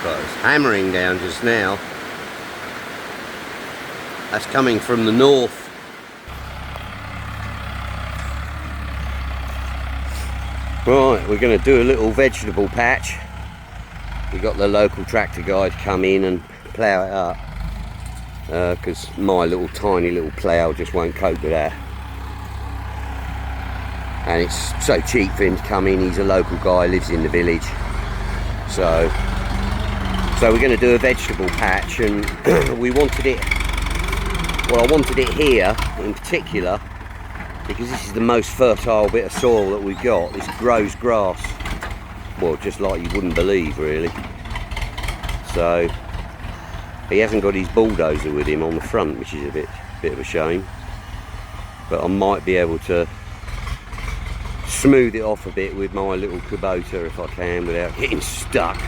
but it's hammering down just now. That's coming from the north. Right, we're going to do a little vegetable patch. We got the local tractor guy to come in and plough it up, because my little tiny little plough just won't cope with that. And it's so cheap for him to come in. He's a local guy, lives in the village. So we're going to do a vegetable patch, and we wanted it. Well, I wanted it here in particular because this is the most fertile bit of soil that we've got. This grows grass, well, just like you wouldn't believe, really. So he hasn't got his bulldozer with him on the front, which is a bit of a shame. But I might be able to smooth it off a bit with my little Kubota if I can, without getting stuck.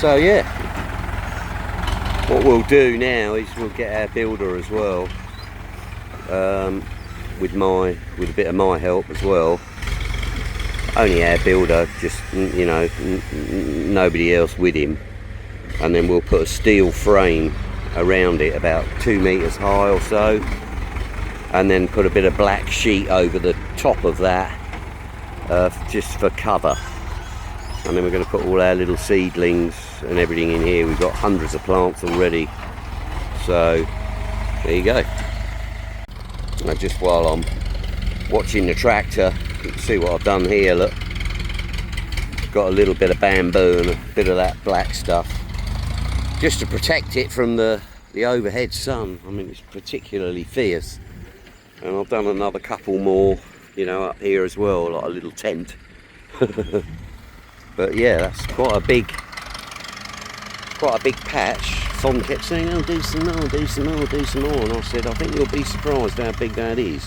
So yeah, what we'll do now is we'll get our builder as well, with a bit of my help as well. Only our builder, just, you know, nobody else with him. And then we'll put a steel frame around it about 2 meters high or so, and then put a bit of black sheet over the top of that, just for cover. And then we're going to put all our little seedlings and everything in here. We've got hundreds of plants already, so there you go. Now, just while I'm watching the tractor, you can see what I've done here. Look, got a little bit of bamboo and a bit of that black stuff, just to protect it from the overhead sun. I mean, it's particularly fierce. And I've done another couple more, you know, up here as well, like a little tent. But yeah, that's quite a big patch. Fon kept saying, "Oh, do some more, do some more, do some more," and I said, "I think you'll be surprised how big that is."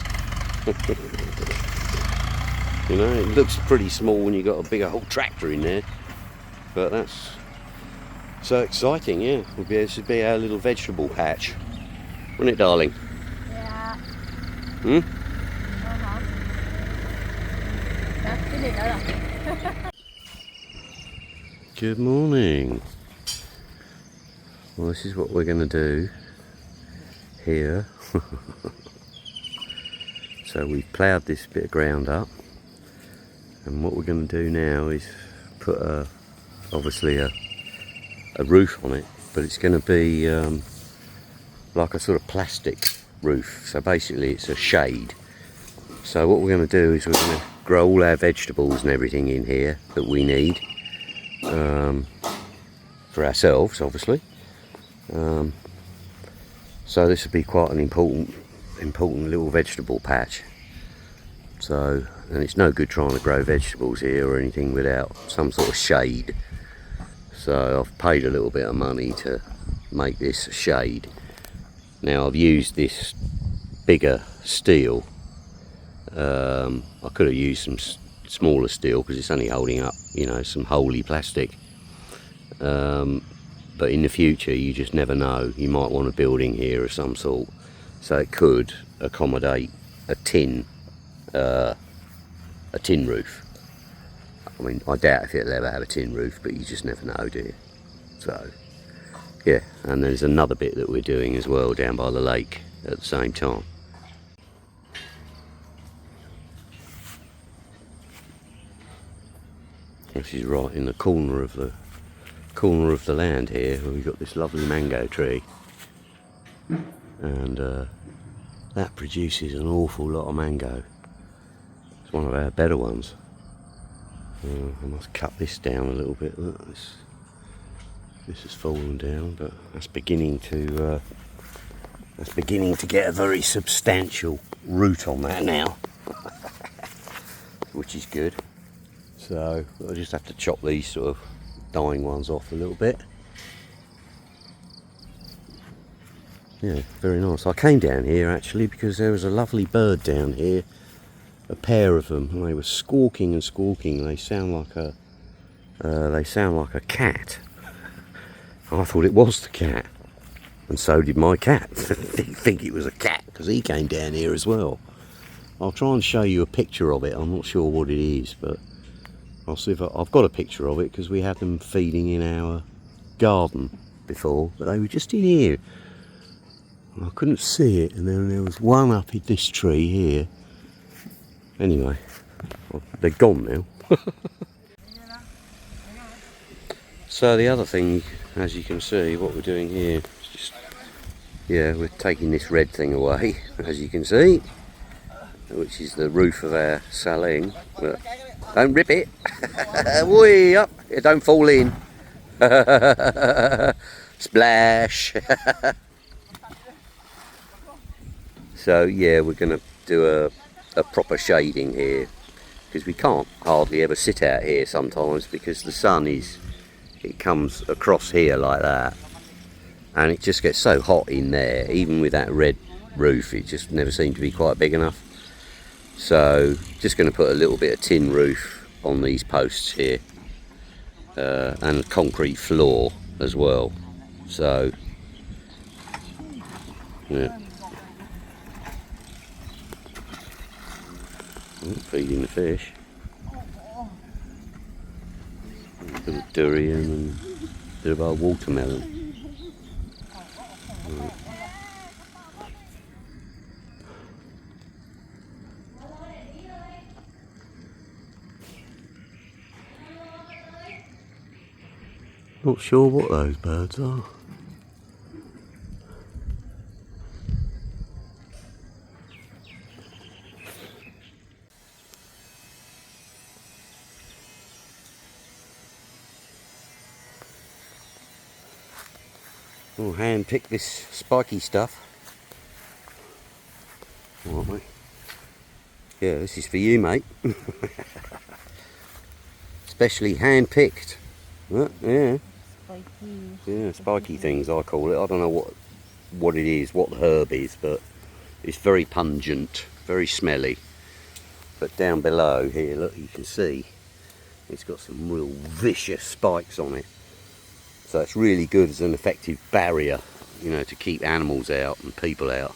You know, it looks pretty small when you've got a big old tractor in there, but that's so exciting. Yeah, this would be our little vegetable patch, wouldn't it, darling? Yeah. Hmm? Good morning. Well, this is what we're going to do here. So we've ploughed this bit of ground up, and what we're going to do now is put obviously a roof on it, but it's going to be like a sort of plastic roof. So basically it's a shade. So what we're going to do is we're going to grow all our vegetables and everything in here that we need, for ourselves, obviously. So this would be quite an important little vegetable patch. So, and it's no good trying to grow vegetables here or anything without some sort of shade. So I've paid a little bit of money to make this a shade. Now I've used this bigger steel. I could have used some smaller steel because it's only holding up, you know, some holey plastic. But in the future, you just never know. You might want a building here of some sort, so it could accommodate a tin roof. I mean, I doubt if it'll ever have a tin roof, but you just never know, do you? So, yeah. And there's another bit that we're doing as well down by the lake at the same time. This is right in the corner of the land here, where we've got this lovely mango tree, and that produces an awful lot of mango. It's one of our better ones. I must cut this down a little bit. Look, this has fallen down, but that's beginning to get a very substantial root on that now, which is good. So I'll just have to chop these sort of dying ones off a little bit. Yeah, very nice. I came down here actually because there was a lovely bird down here, a pair of them, and they were squawking and squawking. They sound like a cat. I thought it was the cat, and so did my cat. think it was a cat because he came down here as well. I'll try and show you a picture of it. I'm not sure what it is, but I'll see if I've got a picture of it, because we had them feeding in our garden before, but they were just in here. I couldn't see it, and then there was one up in this tree here. Anyway, well, they're gone now. So the other thing, as you can see, what we're doing here is just, yeah, we're taking this red thing away, as you can see, which is the roof of our saling. But don't rip it. Way up. Yeah, don't fall in. Splash. So yeah, we're going to do a proper shading here, because we can't hardly ever sit out here sometimes, because the sun it comes across here like that, and it just gets so hot in there. Even with that red roof, it just never seemed to be quite big enough. So just going to put a little bit of tin roof on these posts here, and a concrete floor as well. So yeah, feeding the fish. A bit of durian and a bit of our watermelon. Right. Not sure what those birds are. We'll hand pick this spiky stuff. Alright. Yeah, this is for you, mate. Especially hand picked. Yeah. Spiky. Yeah, spiky things I call it. I don't know what it is, what the herb is, but it's very pungent, very smelly. But down below here, look, you can see it's got some real vicious spikes on it. So it's really good as an effective barrier, you know, to keep animals out and people out.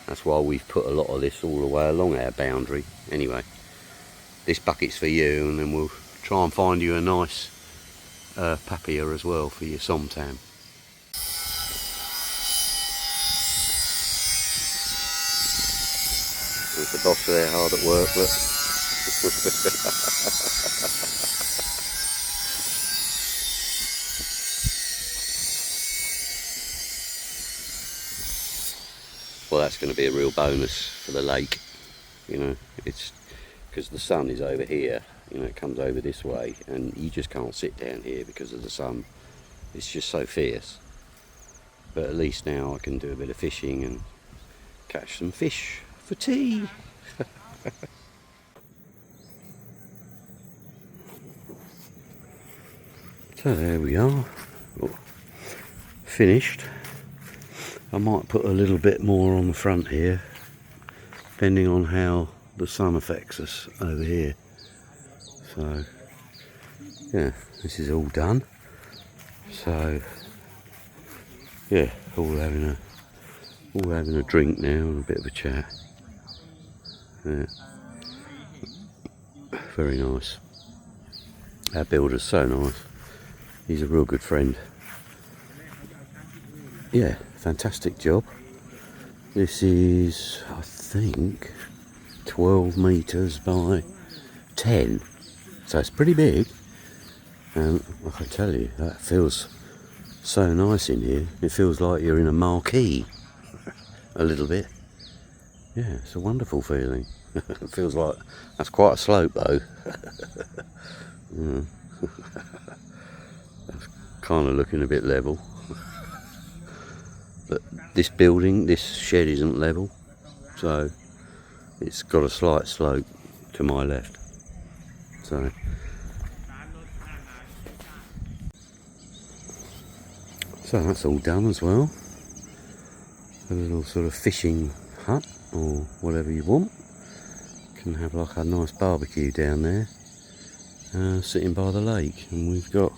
That's why we've put a lot of this all the way along our boundary. Anyway, this bucket's for you, and then we'll try and find you a nice papier as well for your somtam. There's the boss there, hard at work, look. Well, that's going to be a real bonus for the lake, you know. It's because the sun is over here, you know, it comes over this way, and you just can't sit down here because of the sun. It's just so fierce. But at least now I can do a bit of fishing and catch some fish for tea. So there we are, finished. I might put a little bit more on the front here, depending on how the sun affects us over here. So yeah, this is all done. So yeah, all having a drink now and a bit of a chat. Yeah, very nice. Our builder's so nice. He's a real good friend. Yeah, fantastic job. This is, I think, 12 metres by 10, so it's pretty big. And I can tell you, that feels so nice in here. It feels like you're in a marquee, a little bit. Yeah, it's a wonderful feeling. It feels like, that's quite a slope though. Yeah. That's kind of looking a bit level. But this building, this shed isn't level, so it's got a slight slope to my left. So that's all done as well. A little sort of fishing hut or whatever you want. Can have like a nice barbecue down there, sitting by the lake. And we've got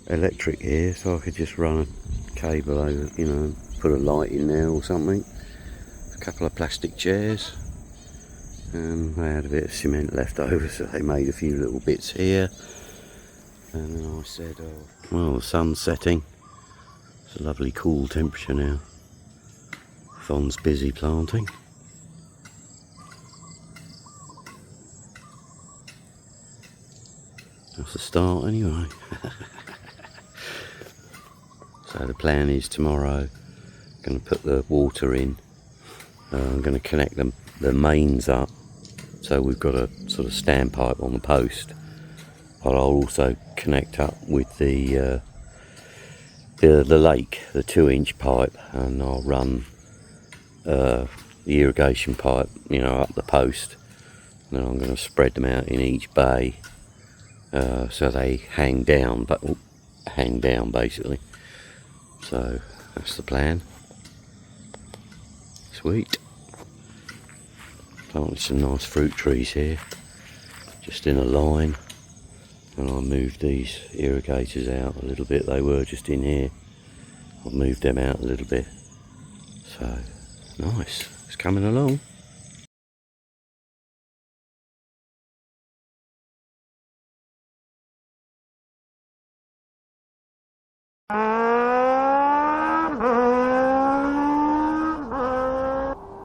electric here, so I could just run a cable over, you know, put a light in there or something. A couple of plastic chairs, and they had a bit of cement left over, so they made a few little bits here. And then I said, oh, well, the sun's setting. It's a lovely cool temperature now. Fon's busy planting. That's a start anyway. So the plan is tomorrow, I'm going to put the water in. I'm going to connect the mains up, so we've got a sort of standpipe on the post. But I'll also connect up with the lake, the 2-inch pipe, and I'll run the irrigation pipe, you know, up the post. And then I'm going to spread them out in each bay, so they hang down, basically. So that's the plan. Sweet. Planted some nice fruit trees here, just in a line. And I moved these irrigators out a little bit. They were just in here. I've moved them out a little bit. So nice. It's coming along.